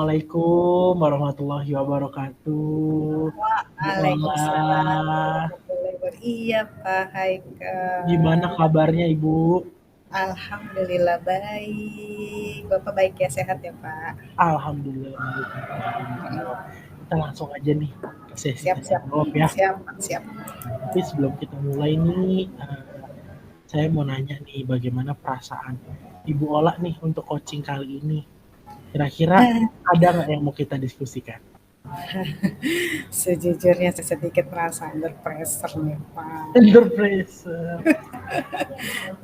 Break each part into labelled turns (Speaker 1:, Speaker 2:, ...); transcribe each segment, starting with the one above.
Speaker 1: Assalamualaikum warahmatullahi wabarakatuh. Bu
Speaker 2: Waalaikumsalam
Speaker 1: Ola,
Speaker 2: warahmatullahi wabarakatuh. Iya Pak Haika.
Speaker 1: gimana kabarnya Ibu?
Speaker 2: Alhamdulillah baik. Bapak baik ya, sehat ya Pak?
Speaker 1: Alhamdulillah baik nih Ibu. Kita langsung aja nih ke sesi
Speaker 2: Siap,
Speaker 1: tanya
Speaker 2: siap.
Speaker 1: jawab ya.
Speaker 2: Siap, siap.
Speaker 1: Tapi sebelum kita mulai nih, saya mau nanya nih bagaimana perasaan Ibu Ola nih untuk coaching kali ini. Kira-kira ada nggak yang mau kita diskusikan?
Speaker 2: Sejujurnya saya sedikit merasa under pressure nih Pak.
Speaker 1: Under pressure.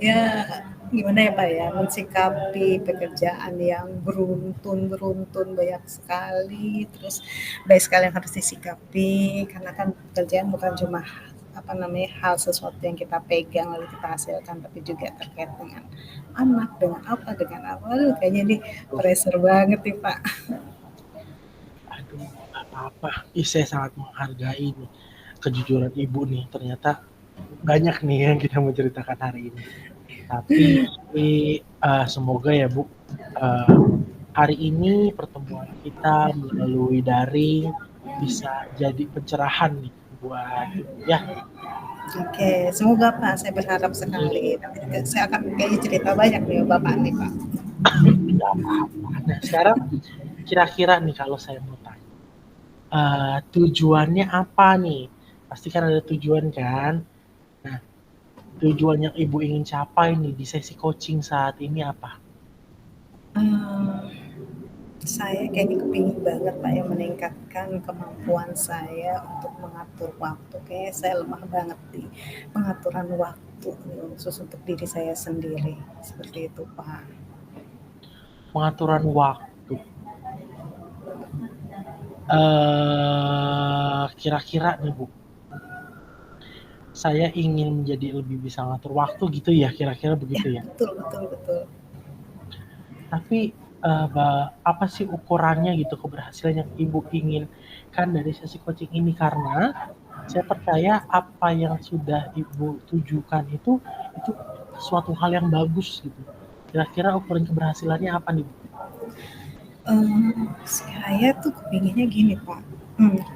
Speaker 2: Ya, gimana ya Pak ya, mensikapi pekerjaan yang beruntun banyak sekali, terus banyak sekali yang harus disikapi, karena kan pekerjaan bukan cuma apa namanya hal sesuatu yang kita pegang lalu kita hasilkan, tapi juga terkait dengan anak, dengan apa, aduh kayaknya ini
Speaker 1: Tuh,
Speaker 2: pressure banget nih Pak.
Speaker 1: aduh, nggak apa-apa. Ih, saya sangat menghargai nih kejujuran Ibu nih. Ternyata banyak nih yang kita mau ceritakan hari ini. Tapi semoga ya Bu, eh, hari ini pertemuan kita melalui daring bisa jadi pencerahan nih buat Ibu ya.
Speaker 2: Oke, semoga Pak, saya berharap sekali. Nanti saya akan kayaknya cerita banyak nih Bapak nih Pak.
Speaker 1: Nggak apa-apa. Nah sekarang kira-kira nih kalau saya mau tanya, tujuannya apa nih? Pasti kan ada tujuan kan? Nah, tujuan yang Ibu ingin capai nih di sesi coaching saat ini apa?
Speaker 2: Eee, saya kayaknya kepingin banget Pak ya meningkatkan kemampuan saya untuk mengatur waktu. Kayaknya saya lemah banget di pengaturan waktu nih, khusus untuk diri saya sendiri, seperti itu Pak.
Speaker 1: Pengaturan waktu. Kira-kira nih Bu, saya ingin menjadi lebih bisa ngatur waktu gitu ya, kira-kira
Speaker 2: Ya,
Speaker 1: begitu ya.
Speaker 2: betul, betul, betul.
Speaker 1: Tapi apa sih ukurannya gitu keberhasilan yang Ibu inginkan dari sesi coaching ini? Karena saya percaya apa yang sudah Ibu tujukan itu suatu hal yang bagus gitu. Kira-kira ukuran keberhasilannya apa nih Bu?
Speaker 2: Saya tuh kepinginnya gini Pak,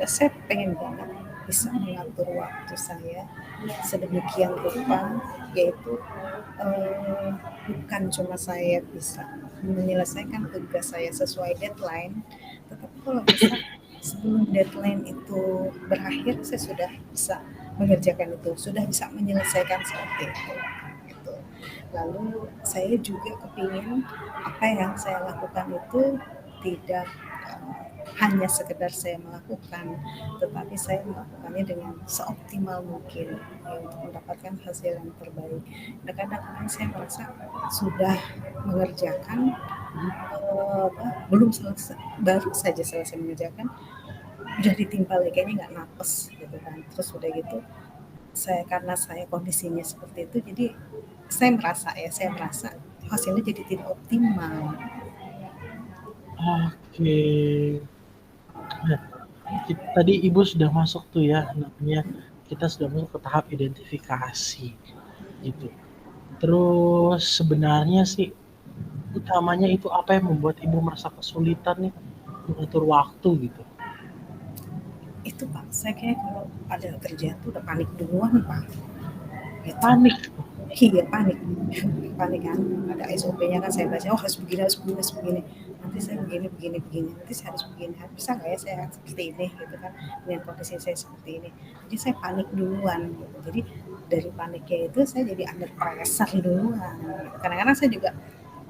Speaker 2: saya pengen banget bisa mengatur waktu saya sedemikian rupa, yaitu eee, bukan cuma saya bisa menyelesaikan tugas saya sesuai deadline, tetapi kalau bisa sebelum deadline itu berakhir, saya sudah bisa mengerjakan itu, sudah bisa menyelesaikan seperti itu, gitu. Lalu saya juga kepingin apa yang saya lakukan itu tidak hanya sekedar saya melakukan, tetapi saya melakukannya dengan seoptimal mungkin ya, untuk mendapatkan hasil yang terbaik. Kadang-kadang saya merasa sudah mengerjakan belum selesai, baru saja selesai mengerjakan, udah ditimpa lagi kayaknya nggak napes gitu kan. Terus udah gitu, karena saya kondisinya seperti itu, jadi saya merasa hasilnya jadi tidak optimal.
Speaker 1: Oke. Nah, tadi Ibu sudah masuk tuh ya, namanya kita sudah masuk ke tahap identifikasi gitu. Terus sebenarnya sih utamanya itu apa yang membuat Ibu merasa kesulitan nih mengatur waktu gitu?
Speaker 2: Itu Pak, saya kayak kalau ada kerjaan tuh udah panik duluan Pak, gitu.
Speaker 1: Panik.
Speaker 2: Iya panik, panik kan, ada SOP-nya kan saya baca, oh harus begini, harus begini, harus begini, nanti saya begini, begini, begini, nanti saya harus begini, bisa nggak ya saya seperti ini, gitu kan, dengan kondisi saya seperti ini. Jadi saya panik duluan, gitu. Jadi dari paniknya itu saya jadi under pressure duluan. Kadang-kadang saya juga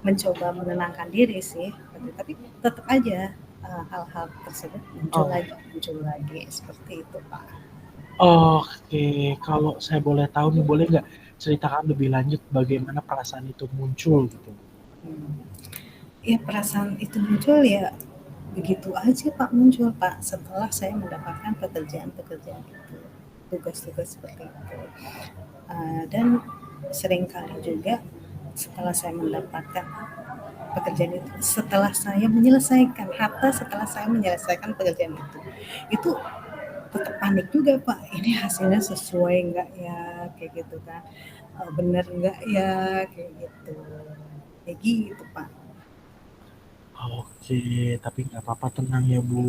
Speaker 2: mencoba menenangkan diri sih, gitu. Tapi tetap aja hal-hal tersebut
Speaker 1: Oh,
Speaker 2: muncul lagi, seperti itu Pak.
Speaker 1: oke, kalau saya boleh tahu nih, boleh nggak ceritakan lebih lanjut bagaimana perasaan itu muncul gitu?
Speaker 2: Hmm. Ya perasaan itu muncul ya begitu aja Pak, muncul Pak, setelah saya mendapatkan pekerjaan-pekerjaan itu, tugas-tugas seperti itu. Dan seringkali juga setelah saya mendapatkan pekerjaan setelah saya menyelesaikan pekerjaan itu tetap panik juga Pak, ini hasilnya sesuai nggak ya, kayak gitu kan, bener nggak ya, kayak gitu, kayak gitu Pak.
Speaker 1: Oke, tapi nggak apa-apa, tenang ya Bu.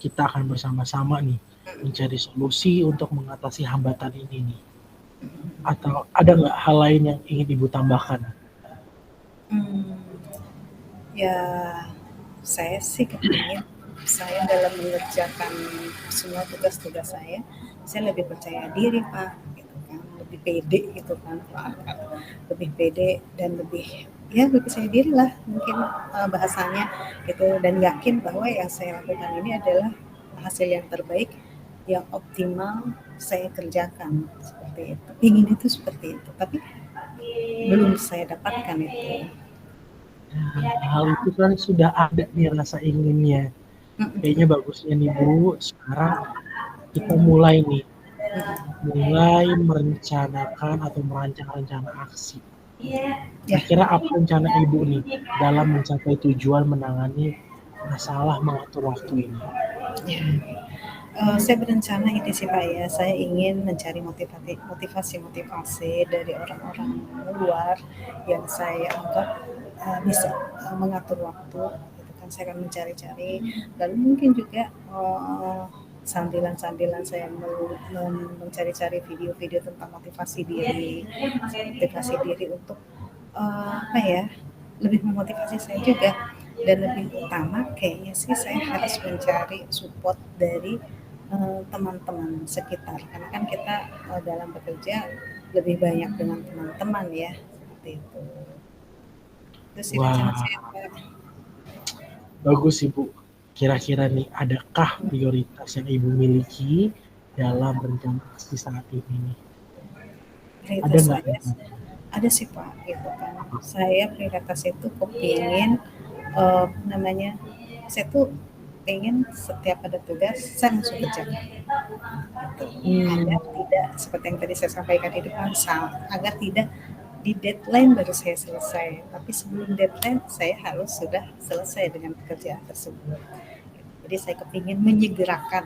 Speaker 1: Kita akan bersama-sama nih mencari solusi untuk mengatasi hambatan ini nih. Atau ada nggak hal lain yang ingin Ibu tambahkan?
Speaker 2: Hmm, ya saya sih kepingin saya dalam mengerjakan semua tugas-tugas saya lebih percaya diri Pak, gitu kan, lebih pede gitu kan Pak, lebih pede dan lebih ya lebih percaya diri lah mungkin bahasanya gitu dan yakin bahwa yang saya lakukan ini adalah hasil yang terbaik yang optimal saya kerjakan seperti itu. Ingin itu seperti itu, tapi belum saya dapatkan itu.
Speaker 1: Nah, hal itu kan sudah ada nih rasa inginnya. Kayaknya bagusnya nih Bu, sekarang kita mulai nih, mulai merencanakan atau merancang rencana aksi.
Speaker 2: Ya,
Speaker 1: Kira-kira apa rencana Ibu nih dalam mencapai tujuan menangani masalah mengatur waktu ini?
Speaker 2: ya. Saya berencana ini sih Pak ya, saya ingin mencari motivasi-motivasi dari orang-orang luar yang saya anggap bisa mengatur waktu. Gitu kan. Saya akan mencari-cari dan mungkin juga sambilan-sambilan saya mencari-cari video-video tentang motivasi diri untuk apa ya, lebih memotivasi saya juga dan lebih utama kayaknya sih saya harus mencari support dari teman-teman sekitar karena kan kita dalam bekerja lebih banyak dengan teman-teman ya seperti itu sih rencana
Speaker 1: Wah,
Speaker 2: saya Pak.
Speaker 1: bagus Ibu. Kira-kira nih, adakah prioritas yang Ibu miliki dalam rencana aksi saat ini nih? Ada
Speaker 2: Prioritas
Speaker 1: nggak
Speaker 2: saya
Speaker 1: nih?
Speaker 2: ada sih Pak gitu kan saya prioritas itu kepingin namanya saya tuh pengen setiap ada tugas saya langsung kerjakan
Speaker 1: Hmm,
Speaker 2: agar tidak seperti yang tadi saya sampaikan di depan agar tidak di deadline baru saya selesai tapi sebelum deadline saya harus sudah selesai dengan pekerjaan tersebut jadi saya kepingin menyegerakan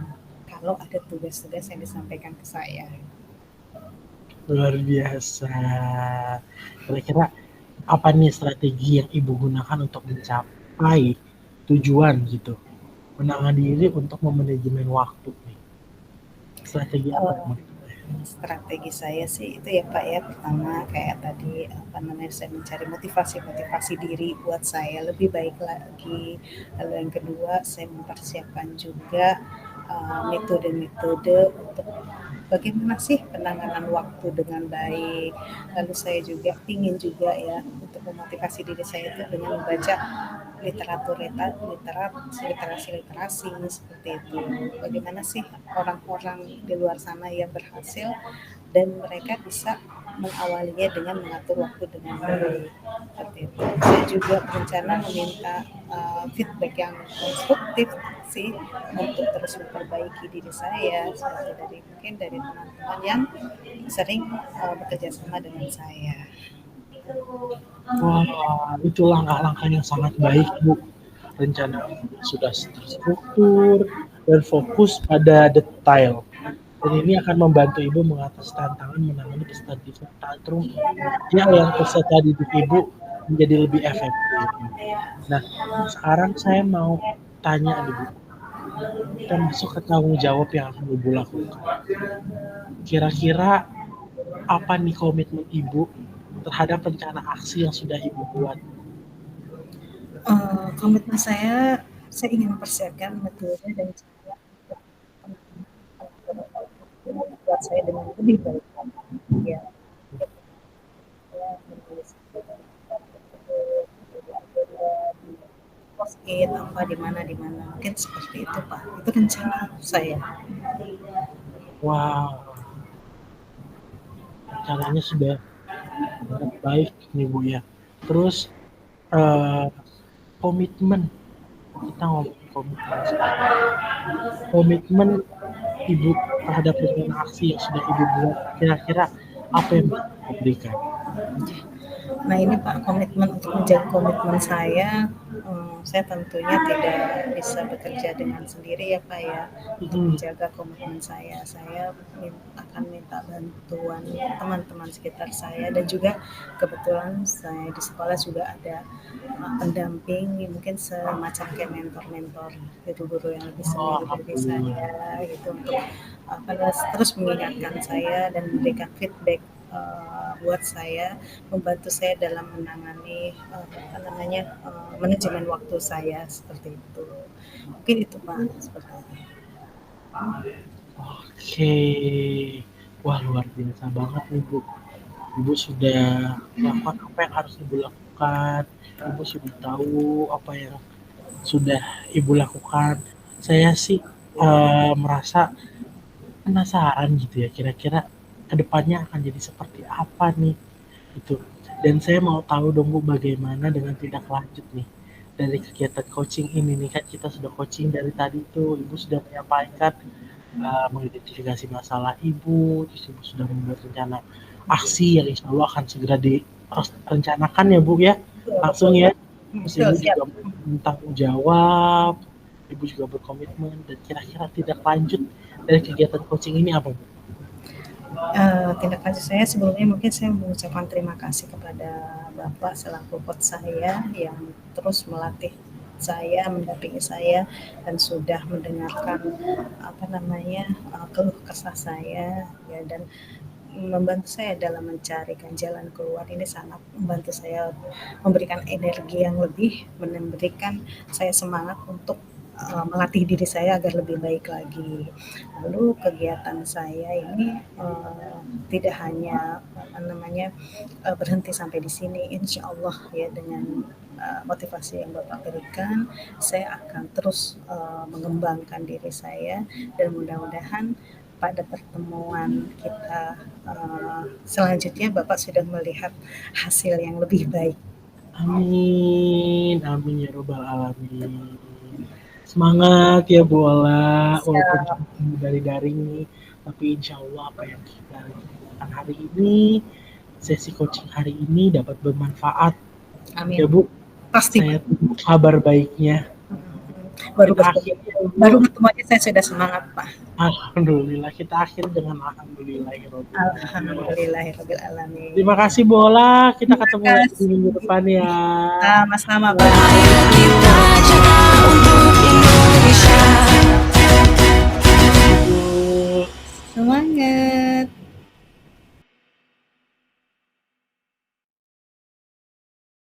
Speaker 2: kalau ada tugas-tugas yang disampaikan ke saya.
Speaker 1: luar biasa. Kira-kira apa nih strategi yang Ibu gunakan untuk mencapai tujuan gitu? Menahan diri untuk memanajemen waktu nih. Strategi apa
Speaker 2: Eh,
Speaker 1: yang mau dipakai?
Speaker 2: Strategi saya sih itu ya Pak ya pertama kayak tadi apa namanya saya mencari motivasi diri buat saya lebih baik lagi lalu yang kedua saya mempersiapkan juga metode-metode untuk bagaimana sih penanganan waktu dengan baik lalu saya juga ingin juga ya untuk memotivasi diri saya itu dengan membaca literasi seperti itu. Bagaimana sih orang-orang di luar sana yang berhasil dan mereka bisa mengawalinya dengan mengatur waktu dengan baik. Seperti itu. Saya juga berencana meminta feedback yang konstruktif sih untuk terus memperbaiki diri saya seperti dari mungkin dari teman-teman yang sering bekerja sama dengan saya.
Speaker 1: Wah, itu langkah-langkah yang sangat baik, Bu. Rencana sudah terstruktur dan fokus pada detail. Dan ini akan membantu Ibu mengatasi tantangan menangani peserta tantrum yang peserta didik Ibu menjadi lebih efektif. Nah, sekarang saya mau tanya nih, Bu. Kita masuk ke tanggung jawab yang akan Ibu lakukan. Kira-kira apa nih komitmen Ibu terhadap rencana aksi yang sudah Ibu buat?
Speaker 2: Komitmen saya ingin mempersiapkan metode dan cara untuk membuat saya dengan lebih baik. Ya, saya menulis di post-it apa di mana mungkin seperti itu Pak. Itu rencana saya.
Speaker 1: Wah, caranya sudah sangat baik nih Bu ya. Terus eh, komitmen, kita ngomongin komitmen sekarang. Komitmen Ibu terhadap rencana aksi yang sudah Ibu buat, kira-kira apa yang bisa Ibu berikan?
Speaker 2: Nah ini Pak, komitmen untuk menjaga komitmen saya tentunya tidak bisa bekerja dengan sendiri ya Pak ya. Untuk
Speaker 1: Mhm.
Speaker 2: menjaga komitmen saya akan minta bantuan teman-teman sekitar saya dan juga kebetulan saya di sekolah juga ada pendamping, mungkin semacam kayak mentor-mentor guru-guru yang lebih
Speaker 1: Oh,
Speaker 2: senior dari
Speaker 1: alhamdulillah.
Speaker 2: saya gitu untuk terus mengingatkan saya dan memberikan feedback buat saya, membantu saya dalam menangani manajemen waktu saya seperti itu. Mungkin itu Pak seperti itu.
Speaker 1: Oke. Wah, luar biasa banget nih, Bu. Ibu sudah melakukan apa yang harus Ibu lakukan. Ibu sudah tahu apa yang sudah Ibu lakukan. Saya sih merasa penasaran gitu ya, kira-kira kedepannya akan jadi seperti apa nih gitu. Dan saya mau tahu dong Bu, bagaimana dengan tindak lanjut nih dari kegiatan coaching ini nih, kan kita sudah coaching dari tadi tuh, Ibu sudah menyampaikan mengidentifikasi masalah Ibu, terus Ibu sudah membuat rencana aksi yang insya Allah akan segera direncanakan ya Bu ya,
Speaker 2: Betul,
Speaker 1: langsung
Speaker 2: betul
Speaker 1: ya.
Speaker 2: Pak.
Speaker 1: Terus
Speaker 2: Betul,
Speaker 1: Ibu
Speaker 2: siap.
Speaker 1: juga bertanggung jawab, Ibu juga berkomitmen, dan kira-kira tidak lanjut dari kegiatan coaching ini apa Bu?
Speaker 2: Tindak lanjut saya sebelumnya mungkin saya mengucapkan terima kasih kepada Bapak selaku coach saya yang terus melatih saya, mendampingi saya dan sudah mendengarkan keluh kesah saya ya dan membantu saya dalam mencarikan jalan keluar. Ini sangat membantu saya, memberikan energi yang lebih, memberikan saya semangat untuk melatih diri saya agar lebih baik lagi. Lalu kegiatan saya ini tidak hanya berhenti sampai di sini. Insya Allah ya dengan motivasi yang Bapak berikan, saya akan terus mengembangkan diri saya dan mudah-mudahan pada pertemuan kita selanjutnya Bapak sudah melihat hasil yang lebih baik.
Speaker 1: Amin, amin ya robbal alamin. Semangat ya Bu Ola, walaupun
Speaker 2: Siap.
Speaker 1: cuma dari daring nih, tapi insya Allah apa yang kita rencanakan hari ini, sesi coaching hari ini dapat bermanfaat ya
Speaker 2: Amin.
Speaker 1: Bu.
Speaker 2: Pasti
Speaker 1: Saya
Speaker 2: Pak.
Speaker 1: tunggu kabar baiknya.
Speaker 2: Baru
Speaker 1: Kita
Speaker 2: bertemu,
Speaker 1: akhiri
Speaker 2: baru
Speaker 1: dulu.
Speaker 2: bertemu aja saya sudah semangat Pak.
Speaker 1: Alhamdulillah, kita akhiri dengan alhamdulillah ya robbal alamin.
Speaker 2: Alhamdulillahirobbilalamin.
Speaker 1: Terima kasih Bu Ola, kita
Speaker 2: Terima
Speaker 1: ketemu lagi di minggu
Speaker 2: kasih.
Speaker 1: depan ya.
Speaker 2: Sama-sama Pak.
Speaker 3: Ayo kita jaga untuk Indonesia.